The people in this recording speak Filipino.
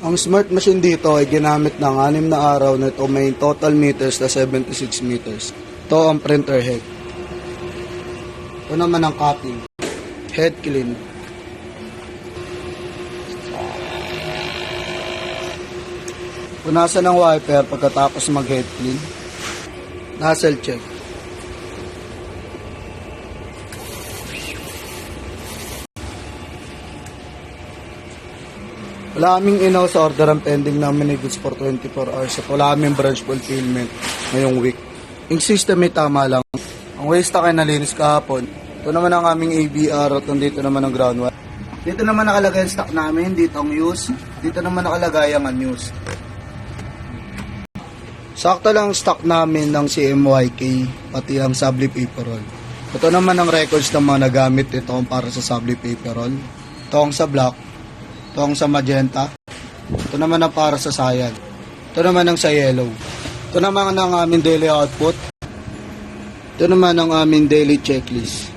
Ang smart machine dito ay ginamit ng 6 na araw na ito may total meters na 76 meters. Ito ang printer head. Ito naman ang cutting. Head clean. Punasan ng wiper pagkatapos mag-head clean. Nozzle check. Wala aming inaw sa order ang pending namin ni goods for 24 hours at wala aming branch fulfillment ngayong week. Yung system ay tama lang. Ang waste stock ay nalinis kahapon. Ito naman ang aming ABR at nandito naman ang ground wire. Dito naman nakalagay ang stock namin, dito ang use. Dito naman nakalagay ang unused. Sakto lang ang stock namin ng CMYK pati ang Sabli paper roll. Ito naman ang records ng mga nagamit ito para sa Sabli paper roll. Ito ang sa black. Ito ang sa magenta. Ito naman ang para sa cyan. Ito naman ang sa yellow. Ito naman ang aming daily output. Ito naman ang aming daily checklist.